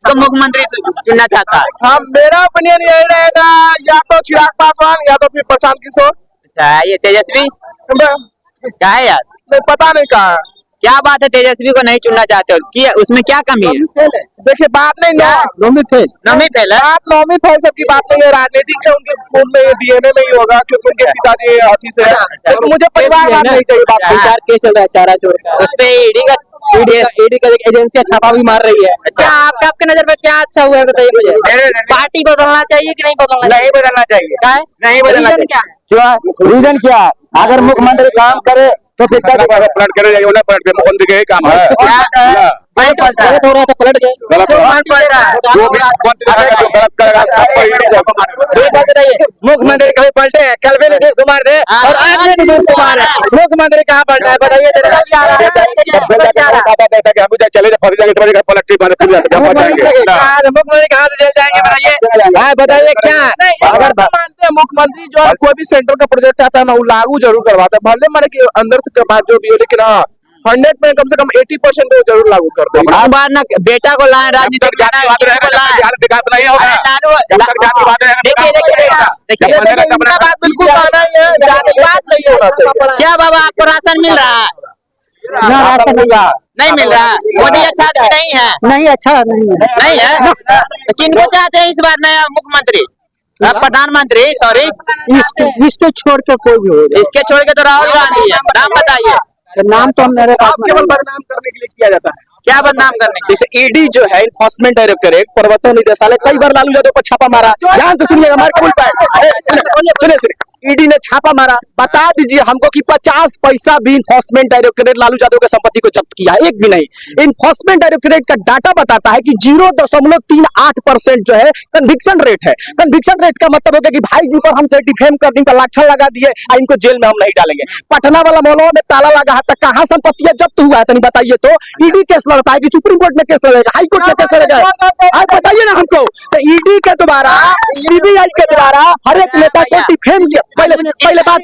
किसको मुख्यमंत्री चुनना चाहता है? हम मेरा ओपिनियन यही रहेगा, या तो चिराग पासवान या तो फिर प्रशांत किशोर। अच्छा, ये तेजस्वी क्या है यार? नहीं, पता नहीं कहा क्या बात है, तेजस्वी को नहीं चुनना चाहते हो? क्या उसमें क्या कमी है? देखिए बात नहीं नौमी फेल है। बात नौमी फेल सबकी बात नहीं है, राजनीतिक है उनके खून में, डीएनए में ही होगा, क्योंकि उनके पिताजी ऑफिस है। तो मुझे परिवारवाद नहीं चाहिए। बात विचार केस चल रहा है चारा चोर का, उस पे ईडी का एजेंसियां छापा भी मार रही है। अच्छा, आपके नजर में क्या अच्छा हुआ है बताइए मुझे। पार्टी बदलना चाहिए कि नहीं बदलना? नहीं बदलना चाहिए, नहीं बदलना चाहिए। क्या क्यों? रीजन क्या? अगर मुख्यमंत्री काम करे तो फिर पलट करे जाइए, पलट के मुख्यमंत्री के काम है। गलत हो रहा था, पलट गए। मुख्यमंत्री कभी पलटे हैं? कल भी नीतीश कुमार थे और आज भी नीतीश कुमार है। मुख्यमंत्री कहाँ पलटा है बताइए? मुख्यमंत्री कहाँ से जेल जाएंगे बताइए? बताइए क्या? अगर मानते हैं मुख्यमंत्री जो है कोई भी सेंटर का प्रोजेक्ट आता है ना, वो लागू जरूर करवाता है, भले माने कि अंदर से बात जो भी हो, लेकिन हाँ 100 में कम से कम 80% तो जरूर लागू कर दो। बार ना बेटा को लाए राजनीतिक विकास नहीं होगा। बिल्कुल माना ही है, बात नहीं होना चाहिए। क्या बाबा आपको राशन मिल रहा है? नहीं मिल रहा। मोदी अच्छा नहीं है? नहीं अच्छा नहीं है। तो किनको चाहते हैं इस बार नया मुख्यमंत्री, प्रधानमंत्री? सॉरी, इसके छोड़ के कोई भी हो। इसके छोड़ के तो राहुल गांधी है। नाम बताइए। नाम तो हम मेरे पास केवल बदनाम करने के लिए किया जाता है। क्या बदनाम करने? जैसे ईडी जो है इन्फोर्समेंट डायरेक्टरेट, प्रवर्तन निदेशालय, कई बार लालू यादव पर छापा मारा। ध्यान से सुनिएगा, हमारे कबूल पाए सुने ईडी ने छापा मारा। बता दीजिए हमको कि 50 पैसा भी इन्फोर्समेंट डायरेक्टरेट लालू यादव के संपत्ति को जब्त किया, एक भी नहीं। इन्फोर्समेंट डायरेक्टरेट का डाटा बताता है कि 0.38% जो है कन्विक्शन रेट है। कन्विक्शन रेट का मतलब होगा कि भाई जी पर हम डिफेम कर दी, लाछन लगा दिए, इनको जेल में हम नहीं डालेंगे। पटना वाला मौलवा में ताला लगा है, तक कहाँ संपत्तियां जब्त हुआ है तो नहीं बताइए तो। ईडी केस लड़ता है कि सुप्रीम कोर्ट में केस लड़ेगा, हाई कोर्ट में केस लड़ेगा, बताइए ना हमको। तो ईडी के द्वारा, सीबीआई के द्वारा हर एक नेता को डिफेम किया। पहले बात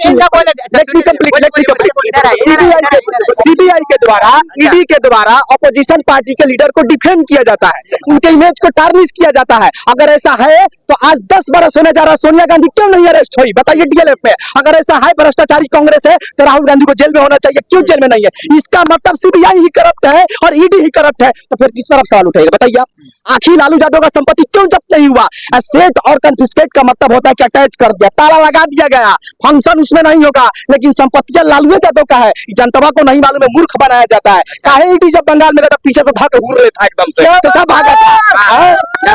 सीबीआई के द्वारा, ईडी के द्वारा अपोजिशन पार्टी के लीडर को डिफेम किया जाता है, उनके इमेज को टार्निश किया जाता है। अगर ऐसा है तो आज 10 बरस होने जा रहा, सोनिया गांधी क्यों नहीं अरेस्ट हुई बताइए डीएलएफ में? अगर ऐसा है भ्रष्टाचारी कांग्रेस है तो राहुल गांधी को जेल में होना चाहिए, क्यों जेल में नहीं है? इसका मतलब सीबीआई ही करप्ट है और ईडी ही करप्ट है, तो फिर किस तरफ सवाल उठेगा बताइए आप? आखिर लालू यादव का संपत्ति क्यों जब्त नहीं हुआ? सेट और कन्फिस्केट का मतलब होता है कि अटैच कर दिया, ताला लगा दिया गया, फंक्शन उसमें नहीं होगा, लेकिन संपत्तियां लालू यादव का है। जनता को नहीं मालूम है, मूर्ख बनाया जाता है। काहे ईडी जब बंगाल में गया पीछे से भाग उड़ रहा था एकदम से, तो सब भागा था।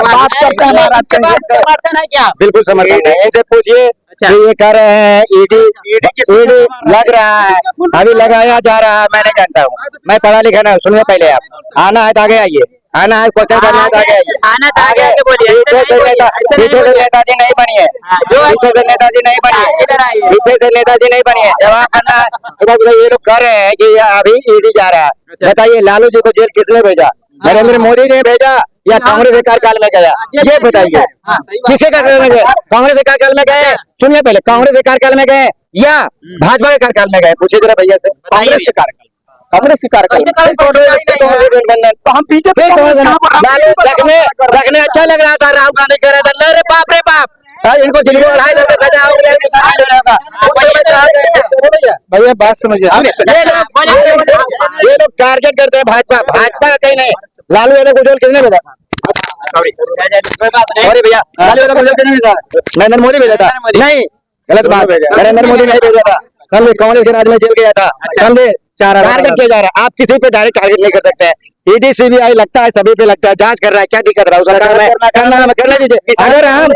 बात करते हैं महाराज, समर्थन है क्या? बिल्कुल समर्थन है। इनसे पूछिए ये कह रहे हैं ईडी लग रहा है, अभी लगाया जा रहा है। मैं नहीं जानता हूँ, मैं पढ़ा लिखा ना। सुनिए पहले आप, आना है तो आगे आइए, आना है क्वेश्चन करना है तो आगे आइए। पीछे से नेताजी नहीं बनिए, पीछे से नेताजी नहीं बनिए, पीछे से नेताजी नहीं बनिए। जवाब करना है। ये लोग कह रहे हैं कि अभी ईडी जा रहा है, बताइए लालू जी को जेल किसने भेजा? नरेंद्र मोदी ने भेजा या कांग्रेस के कार्यकाल में गया? ये बताइए, किसके कार्यकाल में गए? कांग्रेस के कार्यकाल में गए? सुनिए पहले, कांग्रेस के कार्यकाल में गए या भाजपा के कार्यकाल में गए? पूछिए जरा भैया से। कांग्रेस के कार्यकाल, कांग्रेस के कार्यकाल तो हम पीछे रखने अच्छा लग रहा था। राहुल गांधी कह रहा था अरे बाप रे बाप, इनको जेल में बढ़ाई देते सजा हो गया। भैया बात समझिए, ये लोग टारगेट करते हैं भाजपा, भाजपा का कहीं नहीं। लालू यादव को जेल किसने भेजा? सॉरी भैया, लालू यादव को जेल किसने भेजा? नरेंद्र मोदी भेजा था? नहीं, गलत बात है, नरेंद्र मोदी नहीं भेजा था। कांग्रेस के राज में जेल गया था। टारगेट किया जा रहा है, आप किसी पे डायरेक्ट टारगेट नहीं कर सकते हैं। ईडी सीबीआई लगता है, सभी पे लगता है, जांच कर रहा है, क्या दिक्कत रहा है सरकार में? करने दीजिए। अगर हम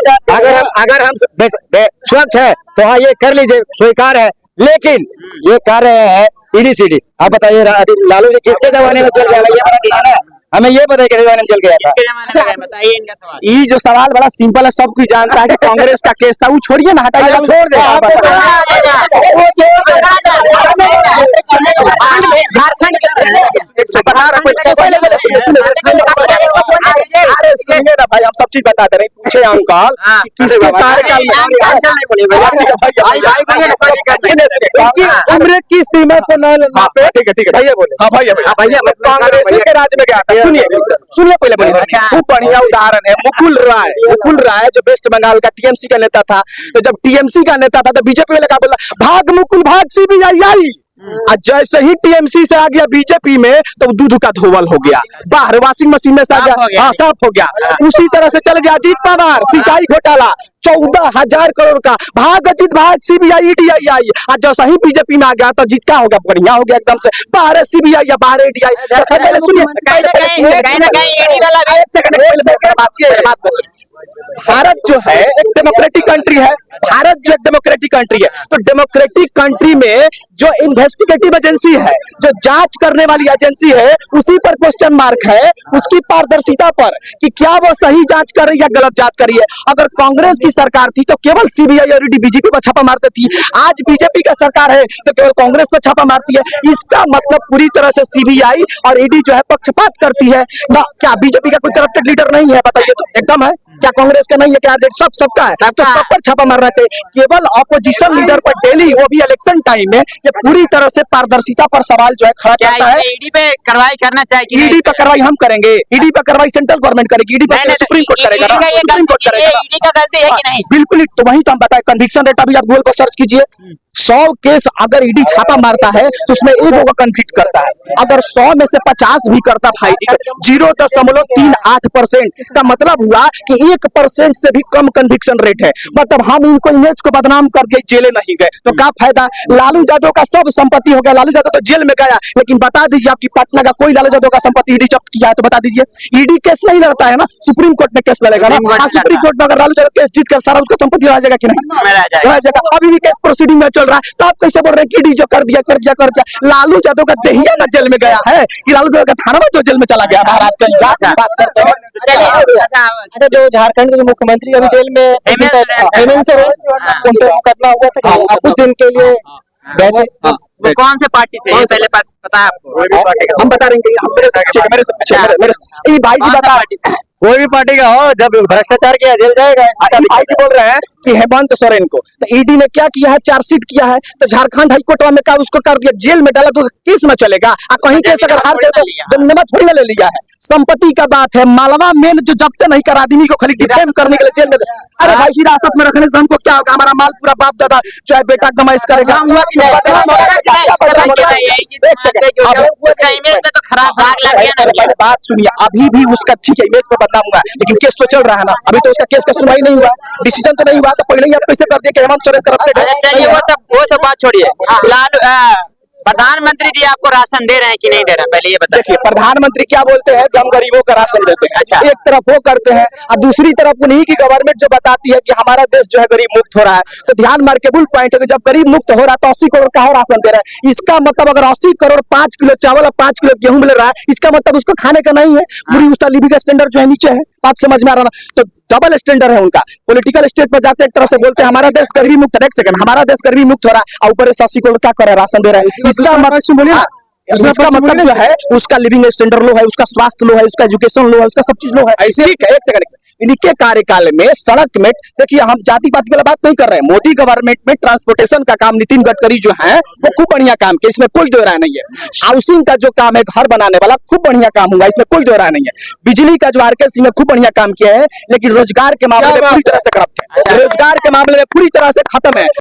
स्वच्छ है तो हाँ ये कर लीजिए, स्वीकार है। लेकिन ये कह रहे हैं ईडी सीडी, आप बताइए लालू जी किसके जमाने में चल गया? ये बता दीजिए ना, हमें ये पता है कि जमाने में चल गया था। बताइए इनका सवाल। ये जो सवाल बड़ा सिंपल है, सब कोई जानता है कि कांग्रेस का केस था, वो छोड़िए ना, हटाइए, छोड़ दे। झारखंड सुनिए ना भाई, हम सब चीज बताते रहे। पूछे अंकल कि किसके कार्यकाल में उम्र की सीमा को न नापे। ठीक है भैया बोले। हाँ भैया कांग्रेस के राज में गया था। सुनिए पहले बोलिए। खूब बढ़िया उदाहरण है मुकुल राय जो वेस्ट बंगाल का टीएमसी का नेता था। तो जब टीएमसी का नेता था तो बीजेपी वाले क्या बोला, भाग मुकुल भाग सीबीआई। आज जैसे ही टीएमसी से आ गया बीजेपी में तो दूध का धोवल हो गया, बाहर वॉशिंग मशीन में से आ गया, हाँ साफ हो गया। उसी तरह से चल गया अजीत पवार, सिंचाई घोटाला 14,000 करोड़ का, भाग अजीत भाग सीबीआई ईडीआई आई। आज जैसा ही बीजेपी में आ गया तो जीत क्या हो गया, बढ़िया हो गया एकदम से, बाहर सीबीआई या बाहर ईडीआई। सुनिए भारत जो है एक डेमोक्रेटिक कंट्री है, भारत जो एक डेमोक्रेटिक कंट्री है, तो डेमोक्रेटिक कंट्री में जो इन्वेस्टिगेटिव एजेंसी है, जो जांच करने वाली एजेंसी है, उसी पर क्वेश्चन मार्क है, उसकी पारदर्शिता पर कि क्या वो सही जांच कर रही है या गलत जांच कर रही है। अगर कांग्रेस की सरकार थी तो केवल सीबीआई और ईडी बीजेपी पर छापा मारती थी, आज बीजेपी का सरकार है तो केवल कांग्रेस पर छापा मारती है। इसका मतलब पूरी तरह से सीबीआई और ईडी जो है पक्षपात करती है ना। क्या बीजेपी का कोई करप्टेड लीडर नहीं है बताइए तो? एकदम है। क्या कांग्रेस का नहीं है? क्या सबका है? तो सब पर छापा मारना चाहिए। केवल ऑपोजिशन लीडर पर डेली, वो भी इलेक्शन टाइम में, ये पूरी तरह से पारदर्शिता पर सवाल जो है खड़ा करता है। ईडी पे कार्रवाई करना चाहिए। ईडी पर कार्रवाई हम करेंगे, ईडी पर कार्रवाई सेंट्रल गवर्नमेंट करेगी, ईडी पर सुप्रीम कोर्ट करेगा। सुप्रीम कोर्ट करेगा। ईडी का गलती है कि नहीं? बिल्कुल, तो वही तो हम बताए। कन्विक्शन रेट अभी आप गूगल पर सर्च कीजिए, 100 केस अगर ईडी छापा मारता है तो उसमें 1 होगा कन्विक्ट करता है। अगर 100 में से 50 भी करता भाई जी, 0.38% का मतलब हुआ कि 1% से भी कम कन्विक्शन रेट है। मतलब हम इनको इमेज को बदनाम कर दिए, जेले नहीं गए तो क्या फायदा। लालू यादव का सब संपत्ति हो गया, लालू यादव तो जेल में गया, लेकिन बता दीजिए आपकी पटना का कोई लालू यादव का संपत्ति ईडी जब्त किया है तो बता दीजिए। ईडी केस नहीं लड़ता है ना, सुप्रीम कोर्ट में केस लड़ेगा ना। सुप्रीम कोर्ट में अगर लालू यादव केस जीत कर सारा उसका संपत्ति रह जाएगा कि नहीं? रह जाएगा। अभी भी केस प्रोसीडिंग में चल रहा है, तो आप कैसे बोल रहे हैं कि ईडी जो कर दिया। लालू यादव का दहिया ना जेल में गया है कि लालू यादव का थाना जो जेल में चला गया महाराज का बात करते हैं। अच्छा, जो झारखंड के मुख्यमंत्री अभी जेल में हेमंत सोरेन उन पे मुकदमा हुआ था कुछ दिन के लिए गए थे। वो कौन से पार्टी से है पहले पता है आपको? हम बता देंगे। भाई जी बता, कोई भी पार्टी का हो, जब भ्रष्टाचार किया जेल जाएगा। भाई जी बोल रहे हैं कि हेमंत सोरेन को तो ईडी ने क्या किया है, चार्जशीट किया है, तो झारखंड हाईकोर्ट में क्या उसको कर दिया, जेल में डाला, तो केस में चलेगा। कहीं केस अगर हार जाए तो जमीन थोड़ी ले लिया है। संपत्ति का बात है, मालवा मेन जो जब्त नहीं कर आदमी को खाली डिफेम करने के लिए जेल में। अरे भाई हिरासत में रखने से हमको क्या होगा? हमारा माल पूरा बाप दादा चाहे बेटा कमाइश करेगा। बात सुनिए, अभी भी उसका ठीक है, इमेज पर बदनाम हुआ, लेकिन केस तो चल रहा है ना। अभी तो उसका केस का सुनवाई नहीं हुआ, डिसीजन तो नहीं हुआ, तो पहले ही आप कैसे कर दिए कि हेमंत सोरेन करप्टेड है? वो सब बात छोड़िए। लालू प्रधानमंत्री जी आपको राशन दे रहे हैं कि नहीं दे रहे हैं, पहले ये बताइए। देखिए, प्रधानमंत्री क्या बोलते हैं कि हम गरीबों का राशन देते हैं। अच्छा। एक तरफ वो करते हैं और दूसरी तरफ उन्हीं की गवर्नमेंट जो बताती है कि हमारा देश जो है गरीब मुक्त हो रहा है। तो ध्यान मार्केबल पॉइंट है कि जब गरीब मुक्त हो रहा है तो 80 करोड़ का राशन दे रहा है। इसका मतलब अगर 80 करोड़ 5 किलो चावल और 5 किलो गेहूं मिल रहा है, इसका मतलब उसको खाने का नहीं है। पूरी उसका लिविंग स्टैंडर्ड जो है नीचे है। बात समझ में आ रहा ना? तो डबल स्टैंडर्ड है उनका। पॉलिटिकल स्टेज पर जाते एक तरफ से बोलते हैं हमारा देश गरीबी मुक्त, एक सेकंड, हमारा देश गरीबी मुक्त हो रहा है और ऊपर 80 करोड़ क्या कर रहा है, राशन दे रहा है। इसका मतलब जो है उसका लिविंग स्टैंडर्ड लो है, उसका स्वास्थ्य लो है, उसका एजुकेशन लो है, उसका सब चीज लो है। ऐसे ही एक सेकंड, इनके कार्यकाल में सड़क में, देखिए हम जाति पाति वाला बात नहीं कर रहे हैं, मोदी गवर्नमेंट में ट्रांसपोर्टेशन का काम नितिन गडकरी जो है वो खूब बढ़िया काम किया, इसमें कोई दो राय नहीं है। हाउसिंग का जो काम है, घर बनाने वाला, खूब बढ़िया काम हुआ, इसमें कोई दो राय नहीं है। बिजली का जो आरके सिंह ने खूब बढ़िया काम किया है, लेकिन रोजगार के मामले में पूरी तरह से करप्ट है, रोजगार के मामले में पूरी तरह से खत्म है।